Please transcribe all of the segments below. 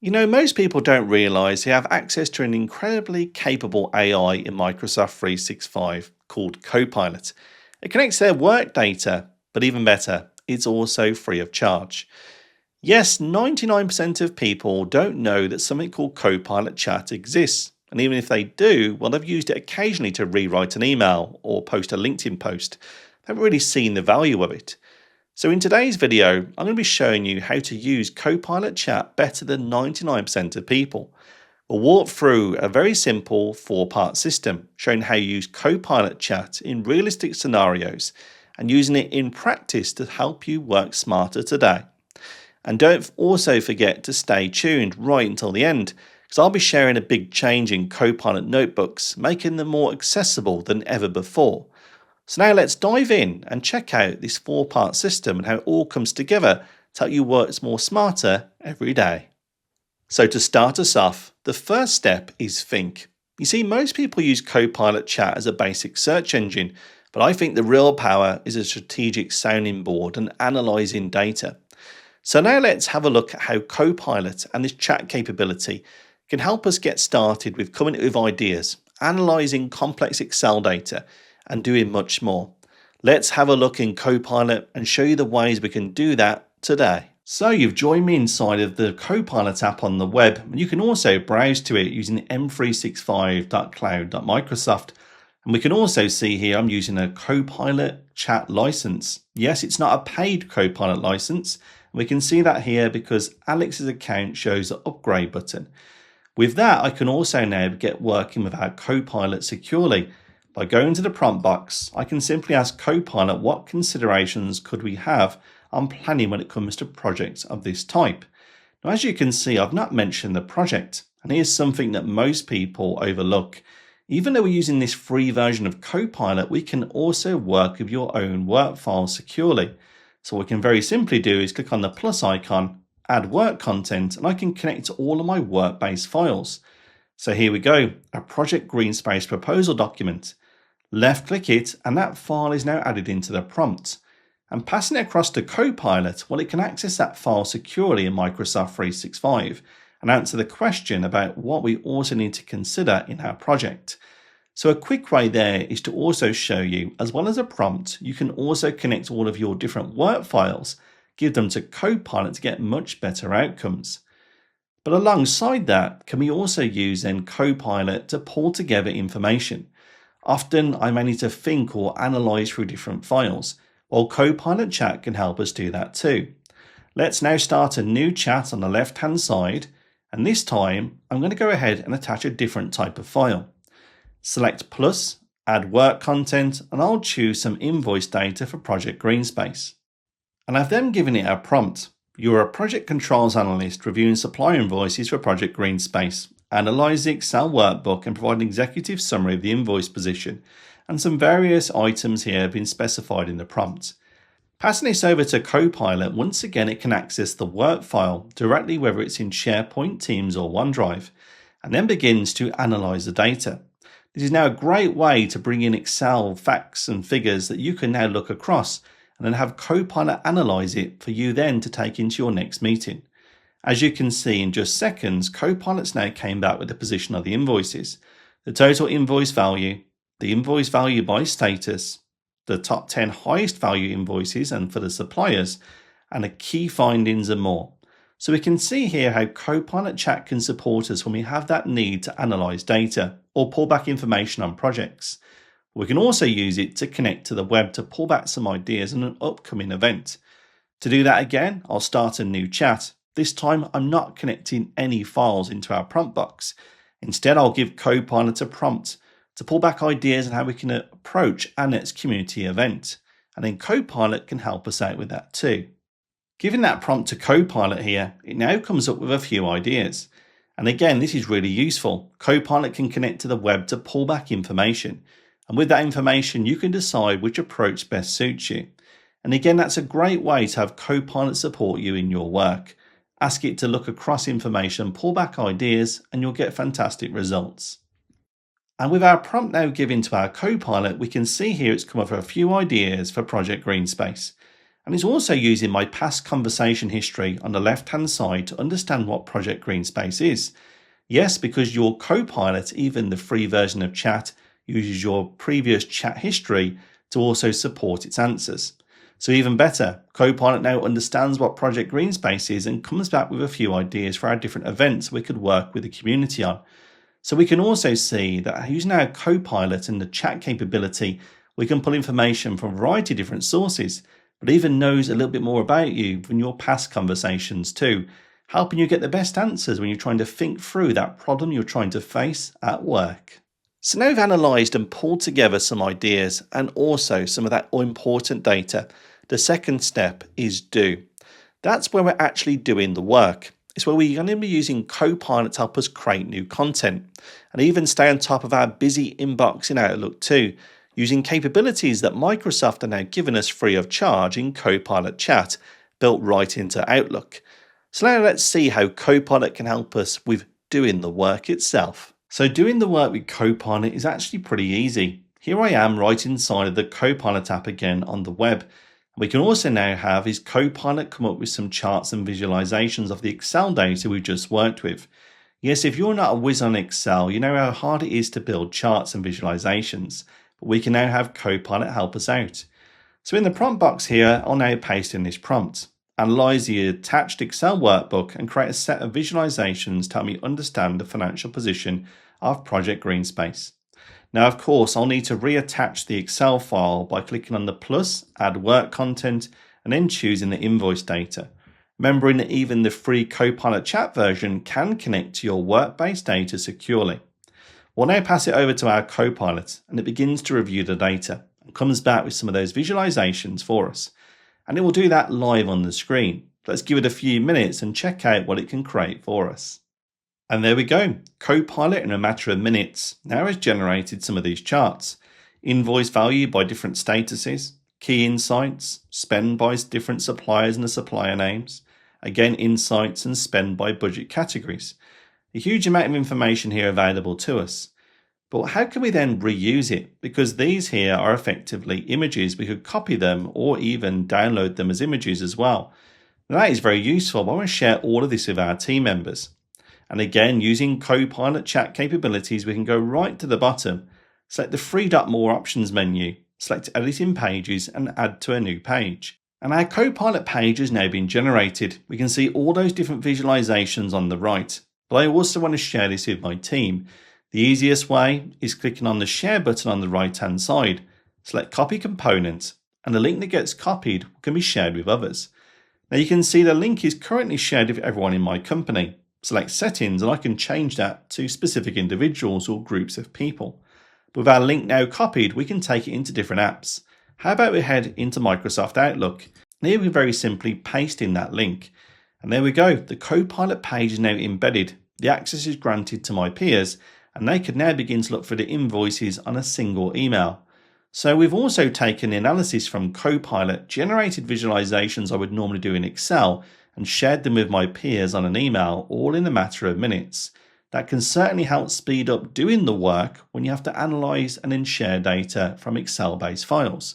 You know, most people don't realize they have access to an incredibly capable AI in Microsoft 365 called Copilot. It connects their work data, but even better, it's also free of charge. Yes, 99% of people don't know that something called Copilot Chat exists. And even if they do, well, they've used it occasionally to rewrite an email or post a LinkedIn post. They haven't really seen the value of it. So in today's video, I'm going to be showing you how to use Copilot Chat better than 99% of people. We'll walk through a very simple 4-part system, showing how you use Copilot Chat in realistic scenarios and using it in practice to help you work smarter today. And don't also forget to stay tuned right until the end, because I'll be sharing a big change in Copilot notebooks, making them more accessible than ever before. So now let's dive in and check out this 4-part system and how it all comes together to help you work more smarter every day. So to start us off, the first step is think. You see, most people use Copilot Chat as a basic search engine, but I think the real power is a strategic sounding board and analysing data. So now let's have a look at how Copilot and this chat capability can help us get started with coming up with ideas, analysing complex Excel data, and doing much more. Let's have a look in Copilot and show you the ways we can do that today. So you've joined me inside of the Copilot app on the web, and you can also browse to it using m365.cloud.microsoft. And we can also see here I'm using a Copilot Chat license. Yes, it's not a paid Copilot license. We can see that here because Alex's account shows the upgrade button. With that, I can also now get working with our Copilot securely. By going to the prompt box, I can simply ask Copilot what considerations could we have on planning when it comes to projects of this type. Now, as you can see, I've not mentioned the project, and here's something that most people overlook. Even though we're using this free version of Copilot, we can also work with your own work files securely. So what we can very simply do is click on the plus icon, add work content, and I can connect to all of my work-based files. So here we go, a project green space proposal document. Left click it, and that file is now added into the prompt. And passing it across to Copilot, well, it can access that file securely in Microsoft 365 and answer the question about what we also need to consider in our project. So a quick way there is to also show you, as well as a prompt, you can also connect all of your different work files, give them to Copilot to get much better outcomes. But alongside that, can we also use then Copilot to pull together information? Often I may need to think or analyze through different files, while Copilot Chat can help us do that too. Let's now start a new chat on the left hand side, and this time I'm going to go ahead and attach a different type of file. Select plus, add work content, and I'll choose some invoice data for Project Greenspace. And I've then given it a prompt. You're a project controls analyst reviewing supplier invoices for Project Greenspace. Analyze the Excel workbook and provide an executive summary of the invoice position, and some various items here have been specified in the prompt. Passing this over to Copilot, once again it can access the work file directly, whether it's in SharePoint, Teams or OneDrive, and then begins to analyze the data. This is now a great way to bring in Excel facts and figures that you can now look across and then have Copilot analyze it for you then to take into your next meeting. As you can see in just seconds, Copilot's now came back with the position of the invoices, the total invoice value, the invoice value by status, the top 10 highest value invoices and for the suppliers, and the key findings and more. So we can see here how Copilot Chat can support us when we have that need to analyze data or pull back information on projects. We can also use it to connect to the web to pull back some ideas on an upcoming event. To do that again, I'll start a new chat. This time I'm not connecting any files into our prompt box. Instead, I'll give Copilot a prompt to pull back ideas on how we can approach our next community event. And then Copilot can help us out with that too. Giving that prompt to Copilot here, it now comes up with a few ideas. And again, this is really useful. Copilot can connect to the web to pull back information. And with that information, you can decide which approach best suits you. And again, that's a great way to have Copilot support you in your work. Ask it to look across information, pull back ideas, and you'll get fantastic results. And with our prompt now given to our Copilot, we can see here it's come up with a few ideas for Project Greenspace. And it's also using my past conversation history on the left-hand side to understand what Project Greenspace is. Yes, because your Copilot, even the free version of Chat, uses your previous chat history to also support its answers. So even better, Copilot now understands what Project Greenspace is and comes back with a few ideas for our different events we could work with the community on. So we can also see that using our Copilot and the chat capability, we can pull information from a variety of different sources, but even knows a little bit more about you from your past conversations too, helping you get the best answers when you're trying to think through that problem you're trying to face at work. So now we've analysed and pulled together some ideas and also some of that important data. The second step is do. That's where we're actually doing the work. It's where we're going to be using Copilot to help us create new content and even stay on top of our busy inbox in Outlook too, using capabilities that Microsoft are now giving us free of charge in Copilot Chat, built right into Outlook. So now let's see how Copilot can help us with doing the work itself. So doing the work with Copilot is actually pretty easy. Here I am right inside of the Copilot app again on the web. We can also now have his Copilot come up with some charts and visualizations of the Excel data we've just worked with. Yes, if you're not a whiz on Excel, you know how hard it is to build charts and visualizations, but we can now have Copilot help us out. So in the prompt box here, I'll now paste in this prompt. Analyze the attached Excel workbook and create a set of visualizations to help me understand the financial position of Project Greenspace. Now, of course, I'll need to reattach the Excel file by clicking on the plus, add work content, and then choosing the invoice data. Remembering that even the free Copilot Chat version can connect to your work-based data securely. We'll now pass it over to our Copilot and it begins to review the data and comes back with some of those visualizations for us. And it will do that live on the screen. Let's give it a few minutes and check out what it can create for us. And there we go. Copilot in a matter of minutes now has generated some of these charts. Invoice value by different statuses, key insights, spend by different suppliers and the supplier names, again insights and spend by budget categories. A huge amount of information here available to us. But how can we then reuse it? Because these here are effectively images. We could copy them or even download them as images as well. Now that is very useful. I want to share all of this with our team members. And again, using Copilot Chat capabilities, we can go right to the bottom, select the 3 more options menu, select editing pages and add to a new page. And our Copilot page has now been generated. We can see all those different visualizations on the right. But I also want to share this with my team. The easiest way is clicking on the share button on the right hand side, select copy component, and the link that gets copied can be shared with others. Now you can see the link is currently shared with everyone in my company. Select settings and I can change that to specific individuals or groups of people. With our link now copied, we can take it into different apps. How about we head into Microsoft Outlook? And here we very simply paste in that link. And there we go, the Copilot page is now embedded. The access is granted to my peers and they can now begin to look for the invoices on a single email. So we've also taken the analysis from Copilot, generated visualizations I would normally do in Excel, and shared them with my peers on an email, all in a matter of minutes. That can certainly help speed up doing the work when you have to analyze and then share data from Excel-based files.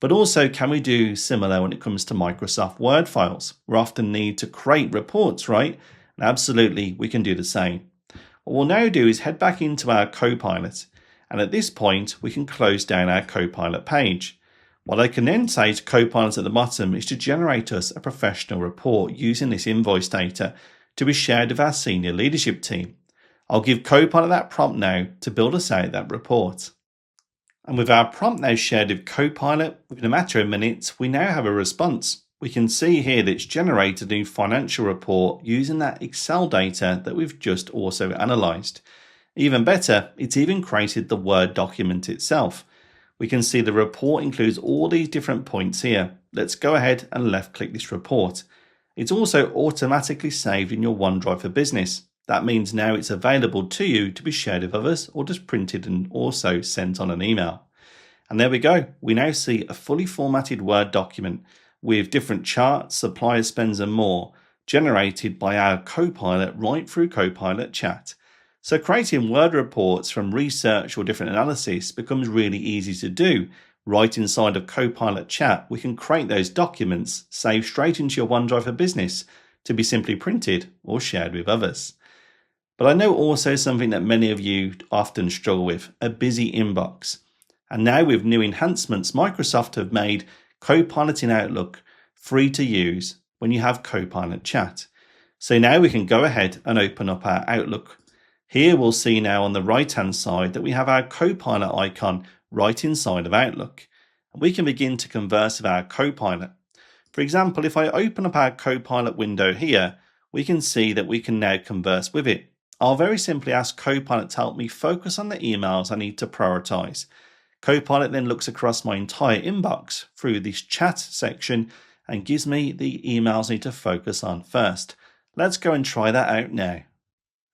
But also, can we do similar when it comes to Microsoft Word files? We often need to create reports, right? And absolutely, we can do the same. What we'll now do is head back into our Copilot, and at this point we can close down our Copilot page. What I can then say to Copilot at the bottom is to generate us a professional report using this invoice data to be shared with our senior leadership team. I'll give Copilot that prompt now to build us out that report. And with our prompt now shared with Copilot, within a matter of minutes, we now have a response. We can see here that it's generated a new financial report using that Excel data that we've just also analysed. Even better, it's even created the Word document itself. We can see the report includes all these different points here. Let's go ahead and left click this report. It's also automatically saved in your OneDrive for Business. That means now it's available to you to be shared with others or just printed and also sent on an email. And there we go. We now see a fully formatted Word document with different charts, supplier spends and more generated by our Copilot right through Copilot Chat. So creating Word reports from research or different analysis becomes really easy to do Right inside of Copilot Chat, we can create those documents saved straight into your OneDrive for Business to be simply printed or shared with others. But I know also something that many of you often struggle with, a busy inbox. And now with new enhancements, Microsoft have made Copilot in Outlook free to use when you have Copilot Chat. So now we can go ahead and open up our Outlook. Here we'll see now on the right hand side that we have our Copilot icon right inside of Outlook. And we can begin to converse with our Copilot. For example, if I open up our Copilot window here, we can see that we can now converse with it. I'll very simply ask Copilot to help me focus on the emails I need to prioritize. Copilot then looks across my entire inbox through this chat section and gives me the emails I need to focus on first. Let's go and try that out now.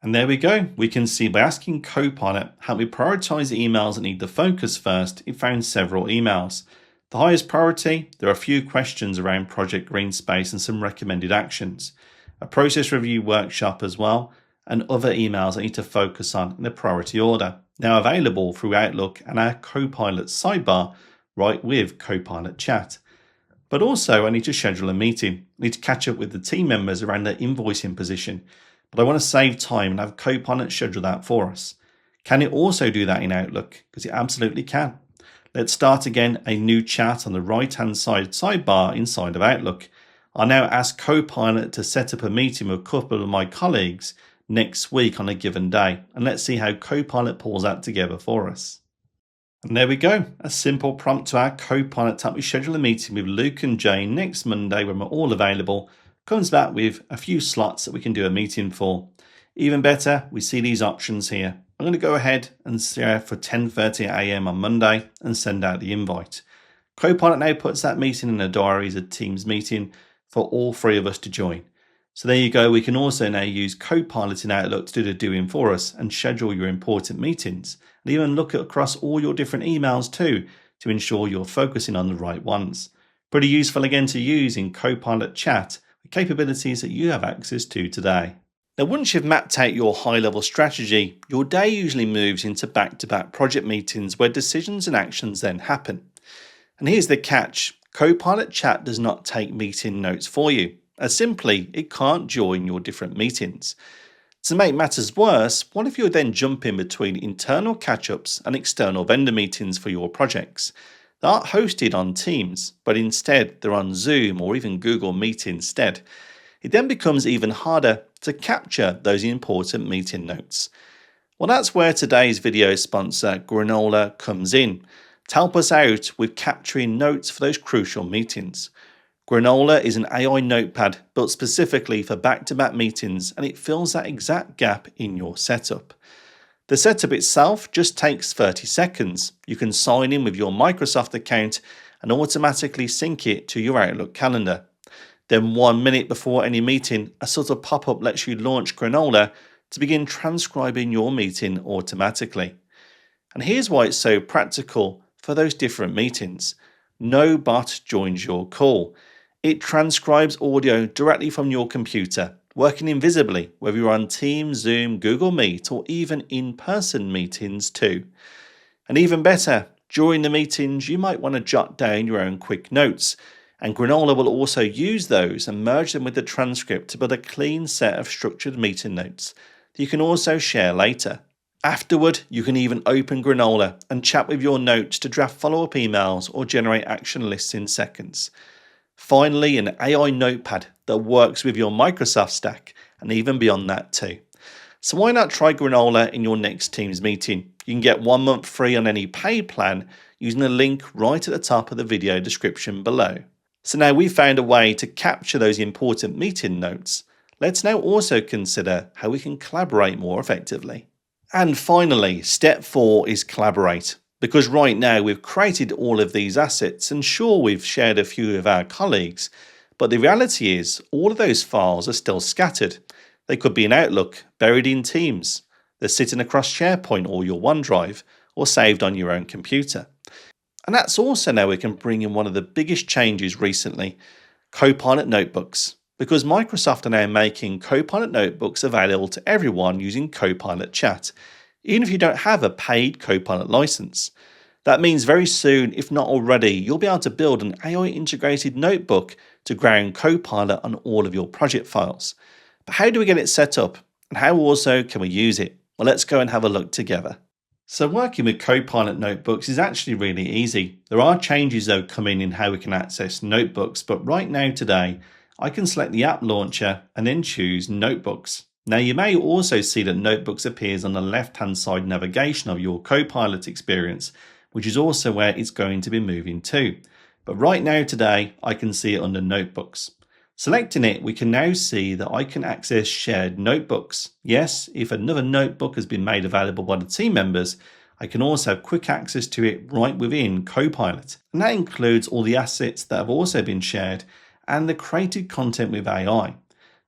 And there we go. We can see by asking Copilot help me prioritize the emails that need the focus first, it found several emails. The highest priority, there are a few questions around Project Green Space and some recommended actions. A process review workshop as well, and other emails I need to focus on in the priority order. Now available through Outlook and our Copilot sidebar right with Copilot Chat. But also I need to schedule a meeting. I need to catch up with the team members around their invoicing position. But I want to save time and have Copilot schedule that for us. Can it also do that in Outlook? Because it absolutely can. Let's start again a new chat on the right hand side sidebar inside of Outlook. I'll now ask Copilot to set up a meeting with a couple of my colleagues next week on a given day, and let's see how Copilot pulls that together for us. And there we go, a simple prompt to our Copilot to help me schedule a meeting with Luke and Jane next Monday when we're all available, comes back with a few slots that we can do a meeting for. Even better, we see these options here. I'm going to go ahead and share for 10:30 a.m. on Monday and send out the invite. Copilot now puts that meeting in a diary as a Teams meeting for all three of us to join. So there you go, we can also now use Copilot in Outlook to do the doing for us and schedule your important meetings, and even look across all your different emails too to ensure you're focusing on the right ones. Pretty useful again to use in Copilot Chat with capabilities that you have access to today. Now once you've mapped out your high-level strategy, your day usually moves into back-to-back project meetings where decisions and actions then happen. And here's the catch, Copilot Chat does not take meeting notes for you, as simply it can't join your different meetings. To make matters worse, what if you're then jumping between internal catch-ups and external vendor meetings for your projects? They aren't hosted on Teams, but instead they're on Zoom or even Google Meet instead. It then becomes even harder to capture those important meeting notes. Well, that's where today's video sponsor Granola comes in, to help us out with capturing notes for those crucial meetings. Granola is an AI notepad built specifically for back-to-back meetings, and it fills that exact gap in your setup. The setup itself just takes 30 seconds. You can sign in with your Microsoft account and automatically sync it to your Outlook calendar. Then 1 minute before any meeting, a sort of pop-up lets you launch Granola to begin transcribing your meeting automatically. And here's why it's so practical for those different meetings. No bot joins your call. It transcribes audio directly from your computer, working invisibly, whether you're on Teams, Zoom, Google Meet, or even in-person meetings too. And even better, during the meetings, you might want to jot down your own quick notes, and Granola will also use those and merge them with the transcript to build a clean set of structured meeting notes that you can also share later. Afterward, you can even open Granola and chat with your notes to draft follow-up emails or generate action lists in seconds. Finally, an AI notepad that works with your Microsoft stack and even beyond that too. So why not try Granola in your next Teams meeting? You can get 1 month free on any paid plan using the link right at the top of the video description below. So now we've found a way to capture those important meeting notes. Let's now also consider how we can collaborate more effectively. And finally, step 4 is collaborate. Because right now we've created all of these assets, and sure, we've shared a few with our colleagues, but the reality is all of those files are still scattered. They could be in Outlook, buried in Teams, they're sitting across SharePoint or your OneDrive, or saved on your own computer. And that's also now we can bring in one of the biggest changes recently, Copilot notebooks. Because Microsoft are now making Copilot notebooks available to everyone using Copilot Chat, even if you don't have a paid Copilot license. That means very soon, if not already, you'll be able to build an AI integrated notebook to ground Copilot on all of your project files. But how do we get it set up? And how also can we use it? Well, let's go and have a look together. So working with Copilot notebooks is actually really easy. There are changes though coming in how we can access notebooks, but right now today, I can select the app launcher and then choose notebooks. Now you may also see that notebooks appears on the left-hand side navigation of your Copilot experience, which is also where it's going to be moving to. But right now today, I can see it under notebooks. Selecting it, we can now see that I can access shared notebooks. Yes, if another notebook has been made available by the team members, I can also have quick access to it right within Copilot. And that includes all the assets that have also been shared and the created content with AI.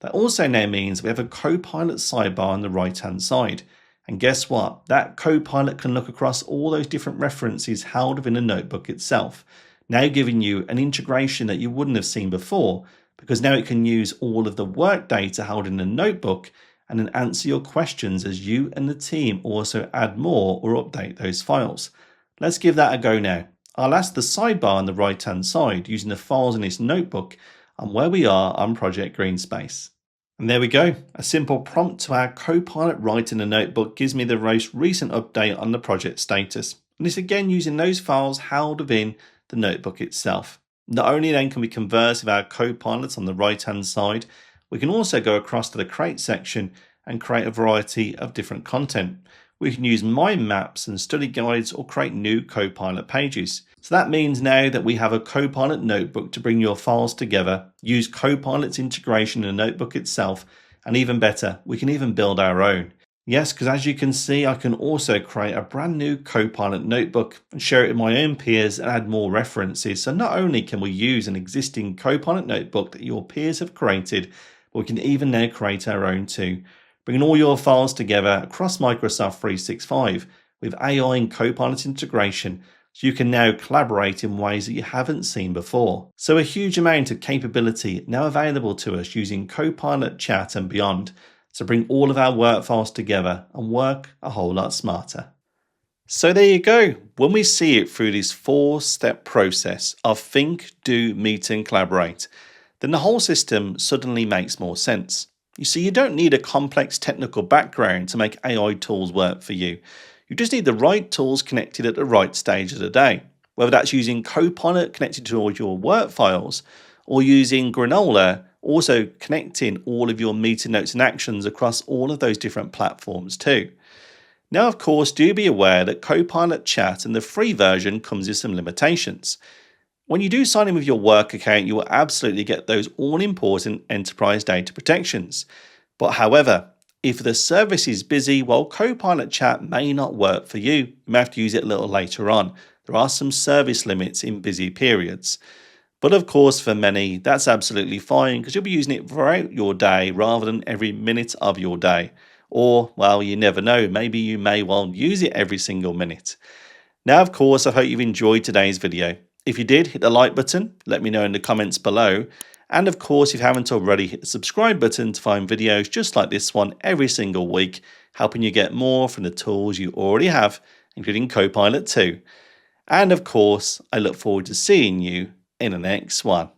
That also now means we have a Copilot sidebar on the right-hand side. And guess what? That Copilot can look across all those different references held within a notebook itself, now giving you an integration that you wouldn't have seen before, because now it can use all of the work data held in the notebook and then answer your questions as you and the team also add more or update those files. Let's give that a go now. I'll ask the sidebar on the right-hand side using the files in this notebook and where we are on Project Greenspace. And there we go. A simple prompt to our Copilot write in the notebook gives me the most recent update on the project status. And it's again using those files held within the notebook itself. Not only then can we converse with our Copilot on the right hand side, we can also go across to the create section and create a variety of different content. We can use mind maps and study guides or create new Copilot pages. So that means now that we have a Copilot notebook to bring your files together, use Copilot's integration in the notebook itself, and even better, we can even build our own. Yes, because as you can see, I can also create a brand new Copilot notebook and share it with my own peers and add more references. So not only can we use an existing Copilot notebook that your peers have created, but we can even now create our own too, bringing all your files together across Microsoft 365 with AI and Copilot integration, so you can now collaborate in ways that you haven't seen before. So a huge amount of capability now available to us using Copilot Chat and beyond to bring all of our work files together and work a whole lot smarter. So there you go. When we see it through this 4-step process of think, do, meet and collaborate, then the whole system suddenly makes more sense. You see, you don't need a complex technical background to make AI tools work for you. You just need the right tools connected at the right stage of the day, whether that's using Copilot connected to all your work files or using Granola, also connecting all of your meeting notes and actions across all of those different platforms too. Now, of course, do be aware that Copilot Chat and the free version comes with some limitations. When you do sign in with your work account, you will absolutely get those all-important enterprise data protections. But however, if the service is busy, well, Copilot Chat may not work for you. You may have to use it a little later on. There are some service limits in busy periods. But of course, for many, that's absolutely fine because you'll be using it throughout your day rather than every minute of your day. Or, well, you never know, maybe you may well use it every single minute. Now, of course, I hope you've enjoyed today's video. If you did, hit the like button, let me know in the comments below. And of course, if you haven't already, hit the subscribe button to find videos just like this one every single week, helping you get more from the tools you already have, including Copilot 2. And of course, I look forward to seeing you in the next one.